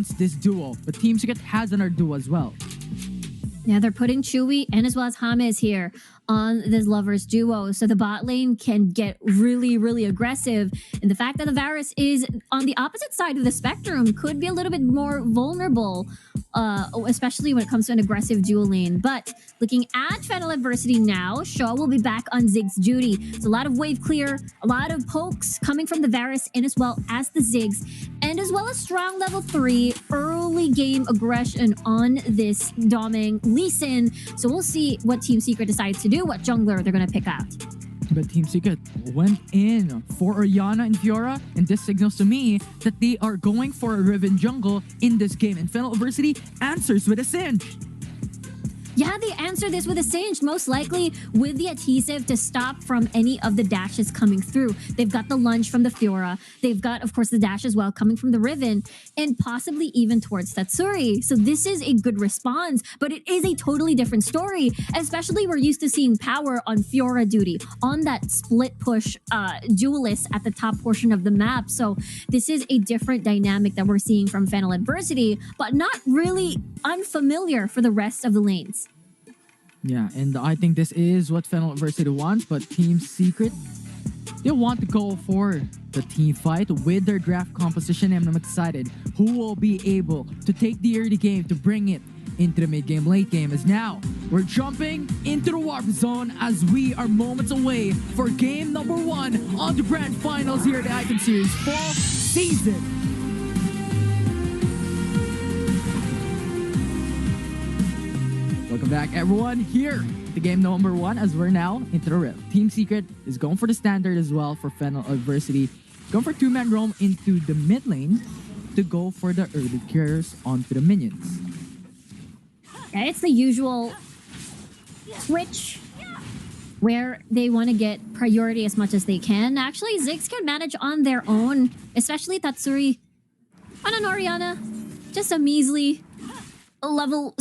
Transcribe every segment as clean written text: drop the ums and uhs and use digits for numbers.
this duo, but Team Secret has another duo as well. Yeah, they're putting Chewy and as well as James here on this lovers duo. So the bot lane can get really, really aggressive. And the fact that the Varus is on the opposite side of the spectrum could be a little bit more vulnerable, especially when it comes to an aggressive dual lane. But looking at FENNEL adversity now, Shaw will be back on Ziggs duty. It's a lot of wave clear, a lot of pokes coming from the Varus and as well as the Ziggs, and as well as strong level 3 early game aggression on this Doming Lee Sin. So we'll see what Team Secret decides to do, what jungler they're going to pick out. But Team Secret went in for Orianna and Fiora, and this signals to me that they are going for a Riven jungle in this game. And FENNEL adversity answers with a Singe. Yeah, they answer this with a Singe, most likely with the adhesive to stop from any of the dashes coming through. They've got the lunge from the Fiora. They've got, of course, the dash as well coming from the Riven and possibly even towards Tatsuri. So this is a good response, but it is a totally different story, especially we're used to seeing power on Fiora duty, on that split push duelist at the top portion of the map. So this is a different dynamic that we're seeing from FENNEL adversity, but not really unfamiliar for the rest of the lanes. Yeah, and I think this is what FENNEL adversity wants, but Team Secret, they want to go for the team fight with their draft composition, and I'm excited who will be able to take the early game to bring it into the mid-game, late game. As now, we're jumping into the Warp Zone as we are moments away for game number 1 on the Grand Finals here at the Icon Series Fall Season. Welcome back, everyone, here to game number 1 as we're now into the Rift. Team Secret is going for the standard as well for FENNEL adversity. Going for 2-man roam into the mid lane to go for the early cures onto the minions. Yeah, it's the usual switch where they want to get priority as much as they can. Actually, Ziggs can manage on their own, especially Tatsuri on an Orianna. Just a measly level,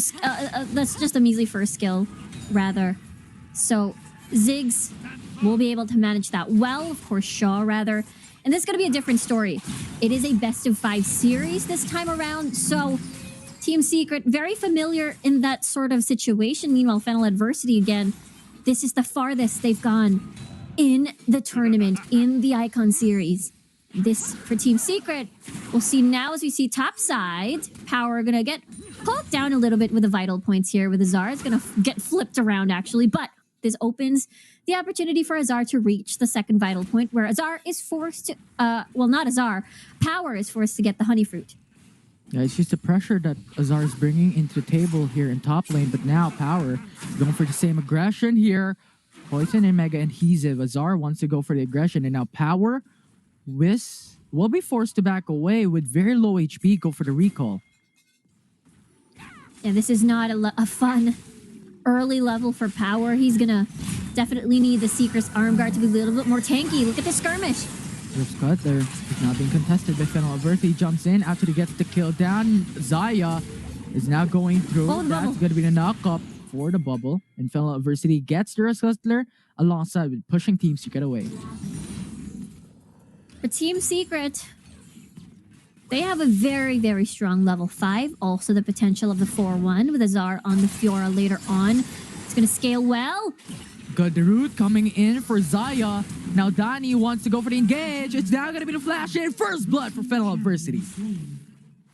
that's just a measly first skill, rather. So Ziggs will be able to manage that well. Of course, Shaw, rather. And this is going to be a different story. It is a best of 5 series this time around, so Team Secret, very familiar in that sort of situation. Meanwhile, FENNEL adversity, again, this is the farthest they've gone in the tournament, in the Icon series. This for Team Secret. We'll see now as we see top side. Power gonna get poked down a little bit with the vital points here with Azar. It's gonna get flipped around actually, but this opens the opportunity for Azar to reach the second vital point where Azar is forced to, well, not Azar, Power is forced to get the honey fruit. Yeah, it's just the pressure that Azar is bringing into the table here in top lane, but now Power going for the same aggression here. Poison and Mega Adhesive. Azar wants to go for the aggression, and now Power will be forced to back away with very low HP, go for the recall. Yeah, this is not a fun early level for Power. He's gonna definitely need the Seeker's arm guard to be a little bit more tanky. Look at the skirmish. Rift's cut there. He's now being contested by FENNEL adversity. He jumps in after he gets the kill down. Xayah is now going through. That's going to be the knock-up for the bubble. And FENNEL adversity gets the Hustler alongside with pushing Team Secret away. For Team Secret, they have a very, very strong level 5. Also the potential of the 4-1 with Azar on the Fiora later on. It's going to scale well. Got the root coming in for Xayah. Now Dani wants to go for the engage. It's now going to be the flash in. First blood for FENNEL adversity.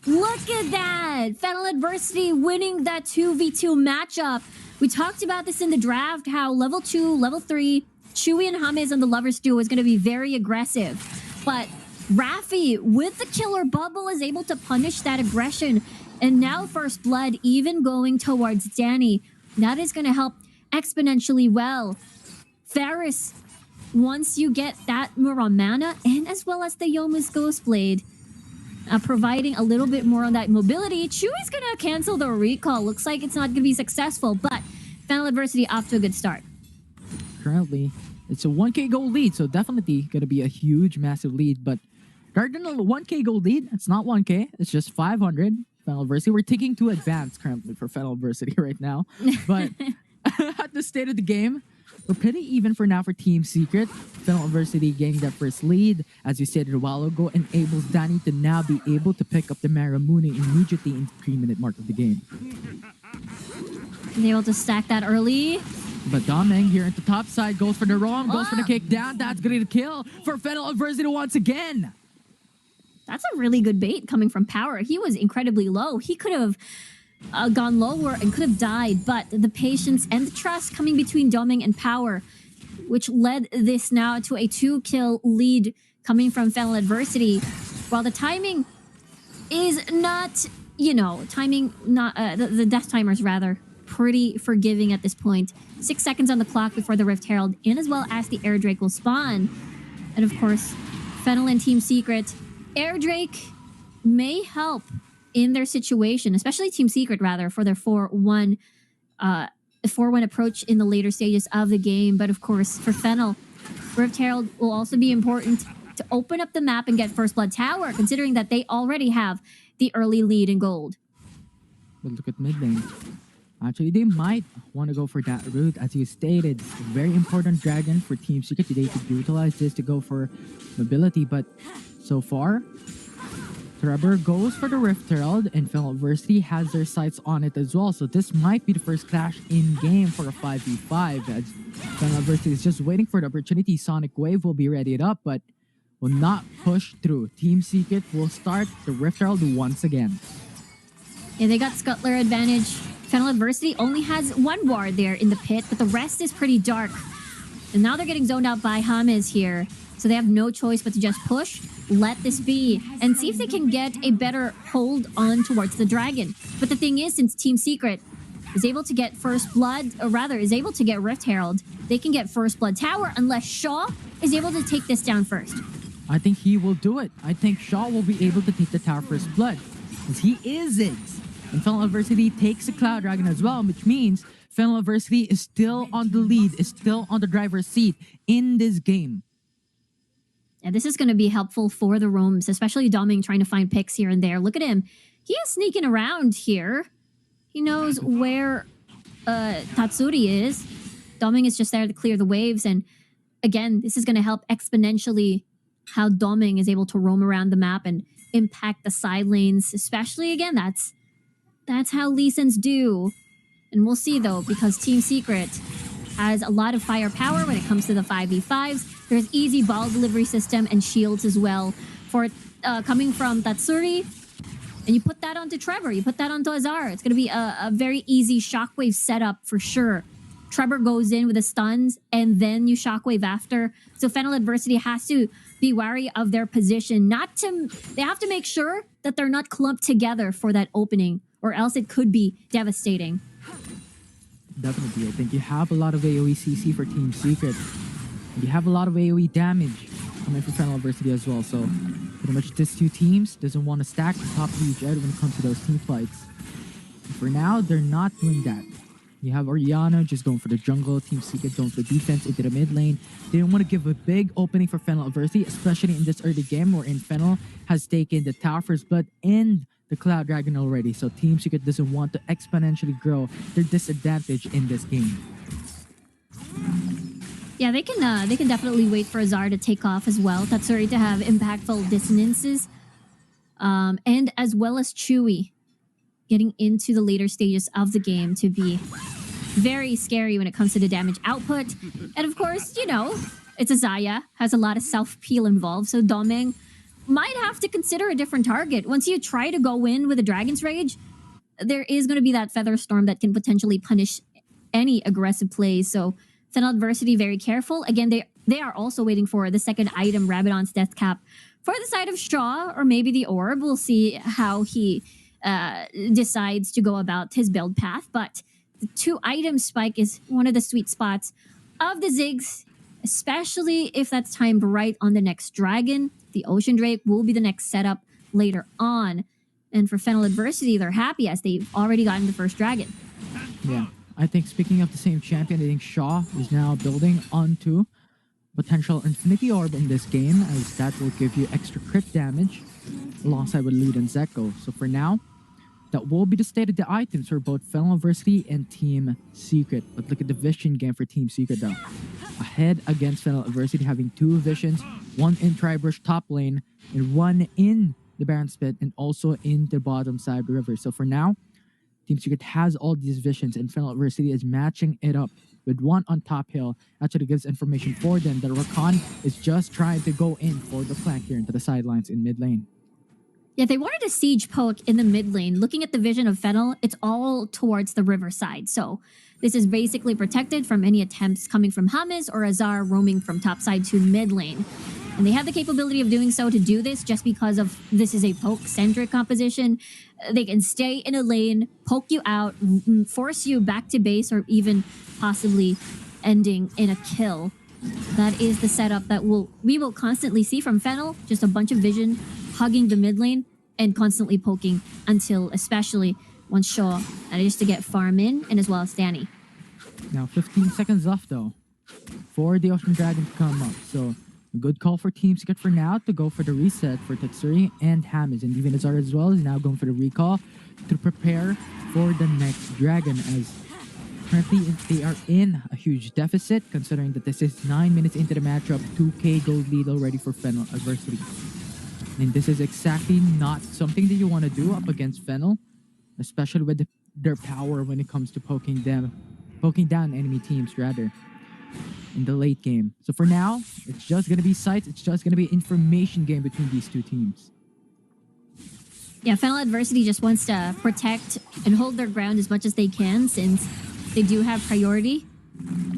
Look at that! FENNEL adversity winning that 2v2 matchup. We talked about this in the draft, how level 2, level 3, Chewy and James on the Lovers duo is going to be very aggressive. But Raffi, with the killer bubble, is able to punish that aggression. And now first blood even going towards Dani. That is going to help exponentially well. Varus, once you get that Muramana and as well as the Yomu's Ghostblade, providing a little bit more on that mobility, Chewy's going to cancel the recall. Looks like it's not going to be successful, but FENNEL adversity off to a good start. Currently, it's a 1k gold lead, so definitely going to be a huge, massive lead. But rather than a 1k gold lead, it's not 1k, it's just 500. FENNEL adversity. We're taking 2 advanced currently for FENNel adversity right now. But at the state of the game, We're pretty even for now for Team Secret. FENNEL University getting that first lead, as you stated a while ago, enables Danny to now be able to pick up the Maramuni immediately in the 3-minute mark of the game. And able to stack that early. But Doming here at the top side goes for the roam, goes for the kick down. That's going to kill for FENNEL University once again. That's a really good bait coming from Power. He was incredibly low. He could have gone lower and could have died, but the patience and the trust coming between Doming and Power, which led this now to a 2-kill lead coming from FENNEL Adversity. While the timing is not, the death timers rather, pretty forgiving at this point. 6 seconds on the clock before the Rift Herald, and as well as the Air Drake will spawn. And of course, FENNEL and Team Secret. Air Drake may help in their situation, especially Team Secret rather, for their 4-1 approach in the later stages of the game. But of course, for FENNEL, Rift Herald will also be important to open up the map and get First Blood Tower, considering that they already have the early lead in gold. But look at mid lane. Actually, they might want to go for that route, as you stated. Very important dragon for Team Secret. They could utilize this to go for mobility, but so far, Trevor goes for the Rift Herald, and FENNEL University has their sights on it as well. So this might be the first clash in game for a 5v5, as FENNEL University is just waiting for the opportunity. Sonic Wave will be readied up, but will not push through. Team Secret will start the Rift Herald once again. Yeah, they got Scuttler advantage. FENNEL Adversity only has one ward there in the pit, but the rest is pretty dark. And now they're getting zoned out by James here. So they have no choice but to just push, let this be, and see if they can get a better hold on towards the dragon. But the thing is, since Team Secret is able to get First Blood, or rather is able to get Rift Herald, they can get First Blood Tower unless Shaw is able to take this down first. I think he will do it. I think Shaw will be able to take the tower First Blood, because he is it. And FENNEL Adversity takes the Cloud Dragon as well, which means FENNEL Adversity is still on the lead, is still on the driver's seat in this game. And this is going to be helpful for the roams, especially Doming trying to find picks here and there. Look at him. He is sneaking around here. He knows where Tatsuri is. Doming is just there to clear the waves. And again, this is going to help exponentially how Doming is able to roam around the map and impact the side lanes. Especially, again, that's how Lee Sins do. And we'll see, though, because Team Secret has a lot of firepower when it comes to the 5v5s. There's easy ball delivery system and shields as well for coming from Tatsuri. And you put that onto Trevor, you put that onto Azar. It's going to be a very easy shockwave setup for sure. Trevor goes in with the stuns, and then you shockwave after. So FENNEL Adversity has to be wary of their position. They have to make sure that they're not clumped together for that opening, or else it could be devastating. Definitely, I think you have a lot of AoE CC for Team Secret. You have a lot of AoE damage coming from FENNEL Adversity as well. So pretty much these two teams doesn't want to stack the top of each other when it comes to those team fights. And for now, they're not doing that. You have Oriana just going for the jungle, Team Secret going for defense into the mid lane. They don't want to give a big opening for FENNEL Adversity, especially in this early game wherein FENNEL has taken the Tower First Blood and the Cloud Dragon already. So Team Secret doesn't want to exponentially grow their disadvantage in this game. Yeah, they can definitely wait for Azar to take off as well. Tatsuri to have impactful dissonances. And as well as Chewy getting into the later stages of the game to be very scary when it comes to the damage output. And of course, it's Azaya, has a lot of self-peel involved, so Doming might have to consider a different target. Once you try to go in with a Dragon's Rage, there is going to be that Feather Storm that can potentially punish any aggressive plays. So FENNEL Adversity, very careful. Again, they are also waiting for the second item, Rabadon's Death Cap, for the side of Shaw, or maybe the Orb. We'll see how he decides to go about his build path. But the 2-item spike is one of the sweet spots of the Ziggs, especially if that's timed right on the next dragon. The Ocean Drake will be the next setup later on. And for FENNEL Adversity, they're happy as they've already gotten the first dragon. Yeah, I think speaking of the same champion, I think Shaw is now building onto potential Infinity Orb in this game, as that will give you extra crit damage alongside with Lud and Zeko. So for now, That will be the state of the items for both FENNEL Adversity and Team Secret. But look at the vision game for Team Secret though. Ahead against FENNEL Adversity, having 2 visions, one in Tribrush top lane, and one in the Baron's Pit, and also in the bottom side of the river. So for now, Team Secret has all these visions, and FENNEL Adversity is matching it up with one on top hill. Actually gives information for them that Rakan is just trying to go in for the flank here into the sidelines in mid lane. Yeah, they wanted a siege poke in the mid lane. Looking at the vision of FENNEL, it's all towards the riverside. So this is basically protected from any attempts coming from Hamis or Azar roaming from topside to mid lane. And they have the capability of doing so to do this just because of this is a poke-centric composition. They can stay in a lane, poke you out, force you back to base, or even possibly ending in a kill. That is the setup that we will constantly see from FENNEL. Just a bunch of vision hugging the mid lane and constantly poking until, especially once Shaw manages to get farm in, and as well as Danny. Now 15 seconds left though for the Ocean Dragon to come up. So a good call for Team Secret for now to go for the reset for Tetsuri and Hamis. And even Azar as well is now going for the recall to prepare for the next dragon, as currently they are in a huge deficit considering that this is 9 minutes into the matchup. 2k gold lead already for FENNEL Adversity. And this is exactly not something that you want to do up against FENNEL, especially with their power when it comes to poking down enemy teams rather in the late game. So for now, it's just going to be sights. It's just going to be information game between these two teams. Yeah, FENNEL Adversity just wants to protect and hold their ground as much as they can, since they do have priority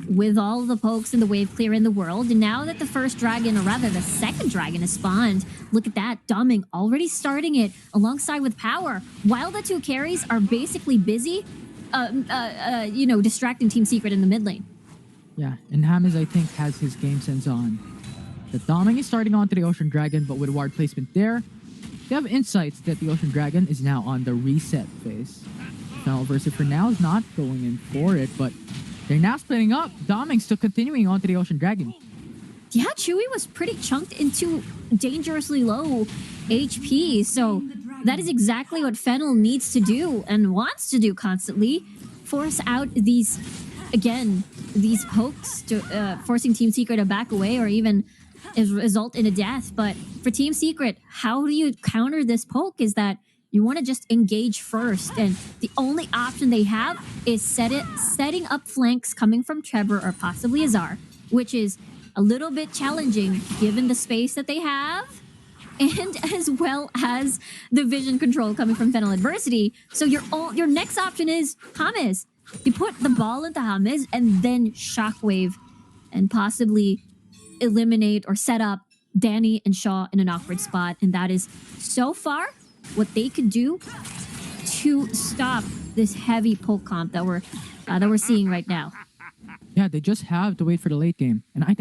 with all the pokes and the wave clear in the world. And now that the first dragon, or rather the second dragon, has spawned, look at that, Dumming already starting it alongside with Power, while the 2 carries are basically busy, distracting Team Secret in the mid lane. Yeah, and Hamis, I think, has his game sense on. The Dumming is starting onto the Ocean Dragon, but with ward placement there, they have insights that the Ocean Dragon is now on the reset phase. FENNEL Adversity for now is not going in for it, but they're now splitting up. Dumming still continuing onto the Ocean Dragon. Yeah, Chewy was pretty chunked into dangerously low HP, so that is exactly what FENNEL needs to do and wants to do constantly. Force out these pokes to forcing Team Secret to back away or even result in a death. But for Team Secret, how do you counter this poke is that you want to just engage first, and the only option they have is setting up flanks coming from Trevor or possibly Azar, which is a little bit challenging given the space that they have, and as well as the vision control coming from FENNEL Adversity. So your next option is Hamis. You put the ball into Hamis and then Shockwave and possibly eliminate or set up Danny and Shaw in an awkward spot. And that is so far what they could do to stop this heavy poke comp that we're seeing right now. Yeah, they just have to wait for the late game. And I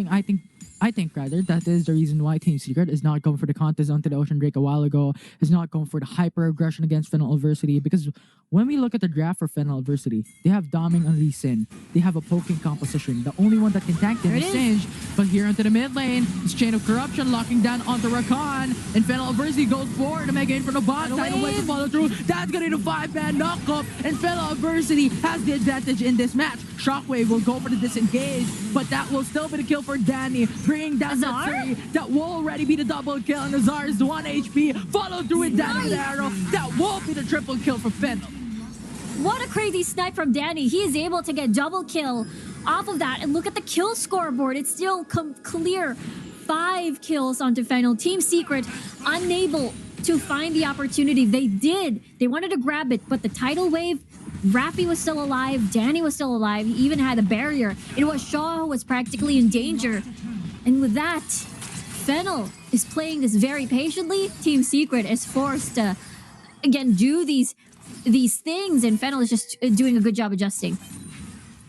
think rather that is the reason why Team Secret is not going for the contest onto the Ocean Drake a while ago, is not going for the hyper aggression against FENNEL Adversity, because when we look at the draft for FENNEL Adversity, they have Dumming on Lee Sin. They have a poking composition. The only one that can tank them is Singe. But here into the mid lane, it's Chain of Corruption locking down onto Rakan, and FENNEL Adversity goes forward to make it in for the bot. Tidal Wave to follow through. That's gonna be the 5-man knockup, and FENNEL Adversity has the advantage in this match. Shockwave will go for the disengage, but that will still be the kill for Danny, bringing down Tetsuri. That will already be the double kill, and Azar's 1 HP, followed through with Danny with arrow. That will be the triple kill for FENNEL. What a crazy snipe from Danny. He is able to get double kill off of that. And look at the kill scoreboard. It's still clear. 5 kills onto FENNEL. Team Secret unable to find the opportunity. They did. They wanted to grab it, but the tidal wave, Rappy was still alive. Danny was still alive. He even had a barrier. It was Shaw who was practically in danger. And with that, FENNEL is playing this very patiently. Team Secret is forced to, again, do these things, and FENNEL is just doing a good job adjusting.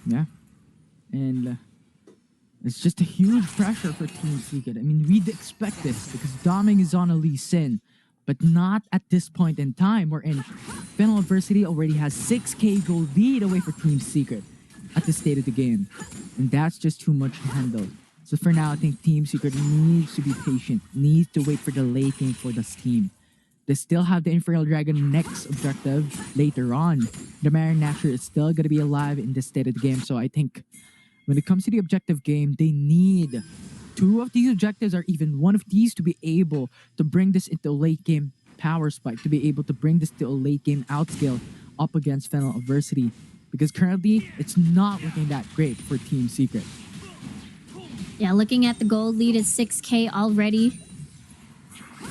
Yeah. And it's just a huge pressure for Team Secret. I mean, we'd expect this because Dumming is on a Lee Sin, but not at this point in time. We're in FENNEL Adversity already has 6k gold lead away for Team Secret at this state of the game. And that's just too much to handle. So for now, I think Team Secret needs to be patient, needs to wait for the late game for this team. They still have the Infernal Dragon next objective later on. The Marin Nasher is still going to be alive in this state of the game. So I think when it comes to the objective game, they need two of these objectives or even one of these to be able to bring this into a late game power spike, to be able to bring this to a late game outscale up against FENNEL Adversity. Because currently, it's not looking that great for Team Secret. Yeah, looking at the gold lead is 6K already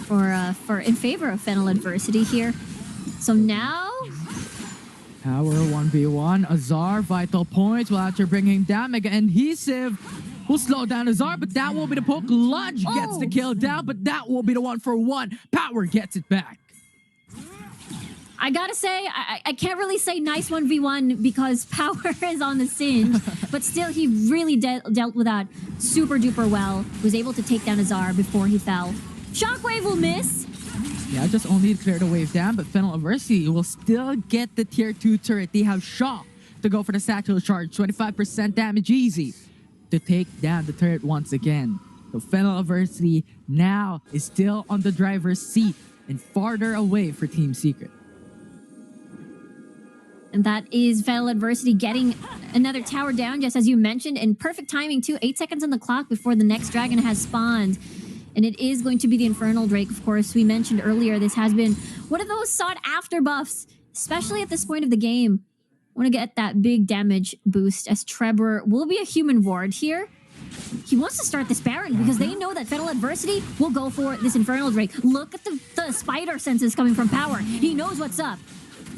for in favor of FENNEL Adversity here. So now Power 1v1. Azar, vital points will have to bring him down. Mega Adhesive will slow down Azar, but that will be the poke. Lunge gets the kill down, but that will be the 1-for-1. Power gets it back. I gotta say, I can't really say nice 1v1 because Power is on the singe, but still he really dealt with that super duper well. Was able to take down Azar before he fell. Shockwave will miss. Yeah, just only to clear the wave down, but FENNEL Adversity will still get the tier 2 turret. They have Shock to go for the satchel charge. 25% damage easy to take down the turret once again. So FENNEL Adversity now is still on the driver's seat and farther away for Team Secret. And that is FENNEL Adversity getting another tower down, just as you mentioned, and perfect timing too. 8 seconds on the clock before the next dragon has spawned. And it is going to be the Infernal Drake, of course. We mentioned earlier, this has been one of those sought-after buffs, especially at this point of the game. Want to get that big damage boost, as Trevor will be a human ward here. He wants to start this Baron because they know that FENNEL Adversity will go for this Infernal Drake. Look at the spider senses coming from Power. He knows what's up.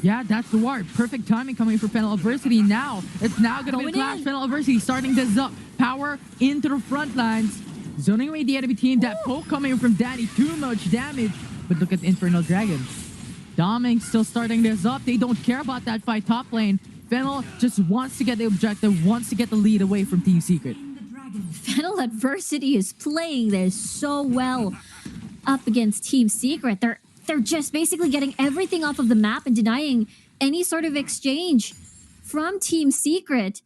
Yeah, that's the ward. Perfect timing coming for FENNEL Adversity now. It's now going to be Clash FENNEL Adversity starting this up. Power into the front lines. Zoning away the enemy team. That poke coming from Danny. Too much damage. But look at the Infernal Dragon. Doming still starting this up. They don't care about that fight top lane. FENNEL just wants to get the objective, wants to get the lead away from Team Secret. FENNEL Adversity is playing this so well up against Team Secret. They're just basically getting everything off of the map and denying any sort of exchange from Team Secret.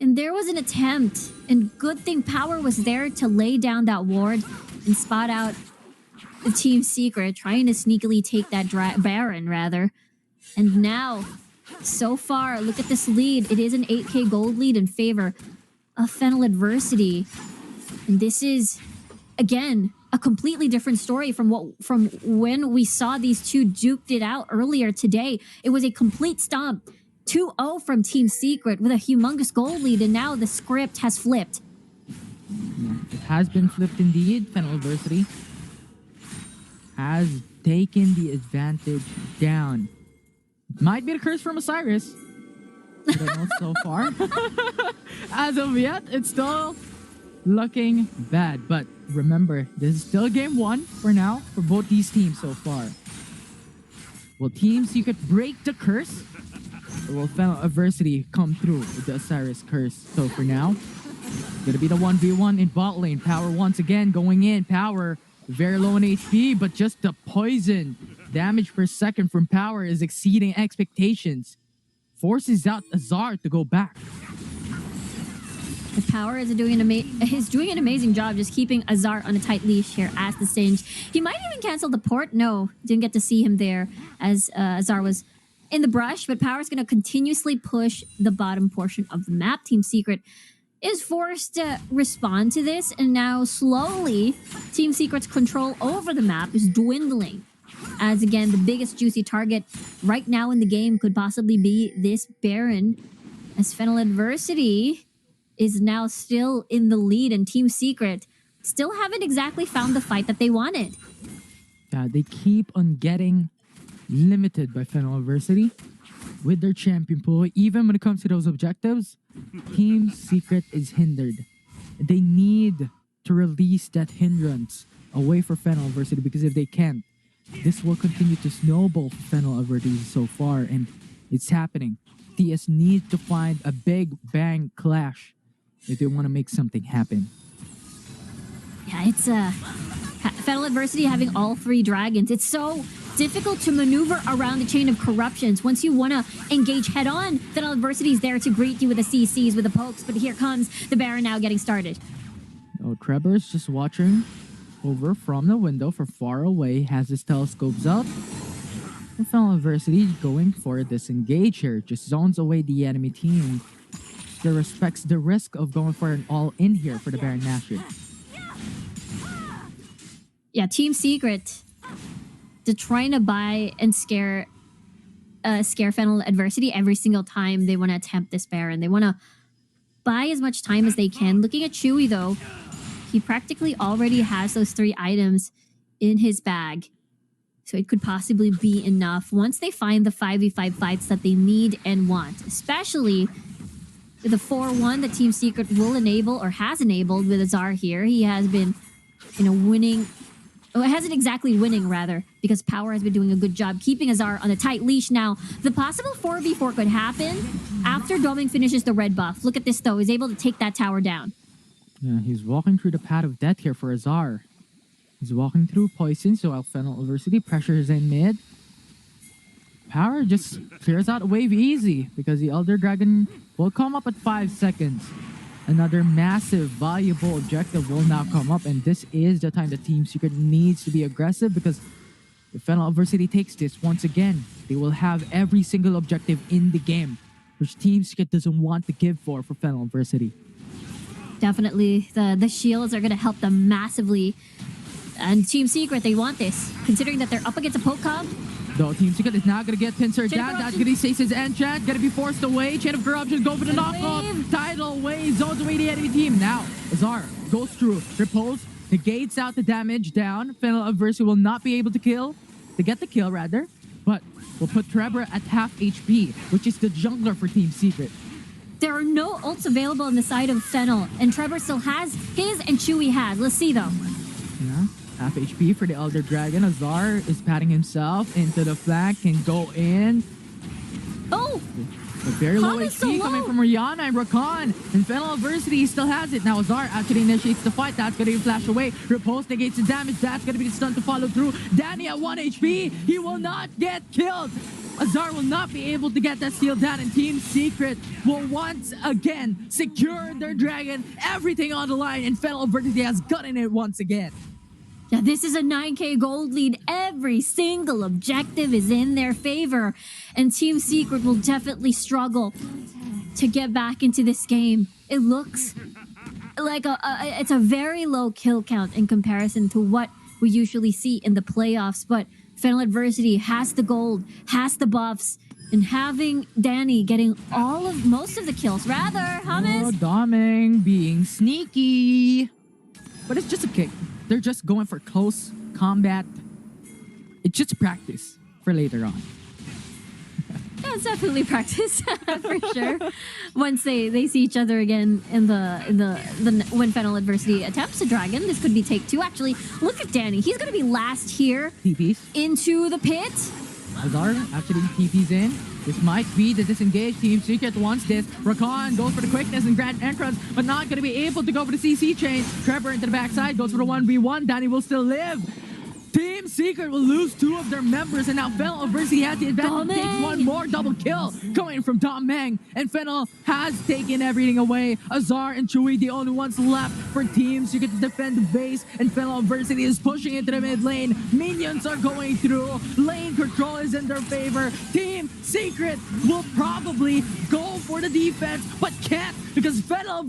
And there was an attempt, and good thing Power was there to lay down that ward and spot out the Team Secret, trying to sneakily take that Baron, rather. And now, so far, look at this lead. It is an 8K gold lead in favor of FENNEL Adversity. And this is, again, a completely different story from when we saw these two duked it out earlier today. It was a complete stomp. 2-0 from Team Secret with a humongous gold lead, and now the script has flipped. Yeah, it has been flipped indeed. FENNEL Adversity has taken the advantage down. Might be the curse from Osiris. I don't know so far. As of yet, it's still looking bad. But remember, this is still game 1 for now for both these teams so far. Will Team Secret break the curse? Or will FENNEL Adversity come through with the Osiris curse? So for now, gonna be the 1v1 in bot lane. Power once again going in. Power very low in HP, but just the poison damage per second from Power is exceeding expectations. Forces out Azar to go back. The Power is doing an amazing job just keeping Azar on a tight leash here as the Singe. He might even cancel the port. No, didn't get to see him there as Azar was in the brush, but Power's going to continuously push the bottom portion of the map. Team Secret is forced to respond to this, and now slowly Team Secret's control over the map is dwindling. As again, the biggest juicy target right now in the game could possibly be this Baron, as FENNEL Adversity is now still in the lead, and Team Secret still haven't exactly found the fight that they wanted. Yeah, they keep on getting limited by FENNEL Adversity with their champion pool. Even when it comes to those objectives, Team Secret is hindered. They need to release that hindrance away for FENNEL Adversity, because if they can't, this will continue to snowball for FENNEL Adversity so far, and it's happening. TS needs to find a big bang clash if they want to make something happen. Yeah, it's FENNEL Adversity having all 3 dragons. It's so difficult to maneuver around the chain of corruptions. Once you want to engage head-on, FENNEL Adversity is there to greet you with the CCs, with the pokes, but here comes the Baron now getting started. Oh, Trevor's just watching over from the window from far away, has his telescopes up. The FENNEL Adversity going for a disengage here. Just zones away the enemy team. That respects the risk of going for an all-in here for the Baron Nashor. Yeah, Team Secret. They're trying to buy and scare FENNEL Adversity every single time they want to attempt this Baron. They want to buy as much time as they can. Looking at Chewy, though, he practically already has those 3 items in his bag. So it could possibly be enough once they find the 5v5 fights that they need and want. Especially with the 4-1 that Team Secret will enable or has enabled with Azar here. He has been, winning. Oh, it hasn't exactly winning, rather, because Power has been doing a good job keeping Azar on a tight leash. Now, the possible 4v4 could happen after Doming finishes the red buff. Look at this, though. He's able to take that tower down. Yeah, he's walking through the path of death here for Azar. He's walking through poison, so FENNEL Adversity pressures in mid. Power just clears out a wave easy because the Elder Dragon will come up at 5 seconds. Another massive, valuable objective will now come up, and this is the time that Team Secret needs to be aggressive because if FENNEL Adversity takes this once again, they will have every single objective in the game, which Team Secret doesn't want to give for FENNEL Adversity. Definitely, the shields are going to help them massively. And Team Secret, they want this, considering that they're up against a Pokemon. Though Team Secret is now going to get Pinsir down. That's going to chase his enchant. Going to be forced away. Chain of Corruption, go for the knockoff. Tidal Wave zones away the enemy team. Now, Azar goes through. Repulse, negates out the damage down. FENNEL Adversity will not be able to get the kill rather. But will put Trevor at half HP, which is the jungler for Team Secret. There are no ults available on the side of FENNEL, and Trevor still has his and Chewy has. Let's see, though. Yeah. Half HP for the Elder Dragon. Azar is patting himself into the flank, can go in. Oh! A very low How is HP so coming low? from Rihanna and Rakan. And FENNEL Adversity still has it. Now Azar actually initiates the fight. That's going to be flash away. Repulse negates the damage. That's going to be the stun to follow through. Danny at 1 HP. He will not get killed. Azar will not be able to get that steal down, and Team Secret will once again secure their dragon. Everything on the line, and FENNEL Adversity has gotten it once again. Yeah, this is a 9k gold lead. Every single objective is in their favor. And Team Secret will definitely struggle to get back into this game. It looks like it's a very low kill count in comparison to what we usually see in the playoffs. But FENNEL Adversity has the gold, has the buffs, and having Danny getting most of the kills. Rather, Hummus. Oh, Doming being sneaky. But it's just a kick. They're just going for close combat. It's just practice for later on. Yeah, it's definitely practice for sure. Once they see each other again in the when FENNEL Adversity attempts a dragon, this could be take 2. Actually, look at Danny. He's gonna be last here TPs. into the pit. Azar actually TPs in. This might be the disengaged. Team Secret wants this. Rakan goes for the quickness and grand entrance, but not going to be able to go for the CC chain. Trevor into the backside, goes for the 1v1. Danny will still live. Team Secret will lose 2 of their members, and now FENNEL Adversity has the advantage. Takes one more double kill coming from Doming, and FENNEL has taken everything away. Azar and Chewy, the only ones left for Team Secret to defend the base, and FENNEL Adversity is pushing into the mid lane. Minions are going through. Lane control is in their favor. Team Secret will probably go for the defense, but can't because FENNEL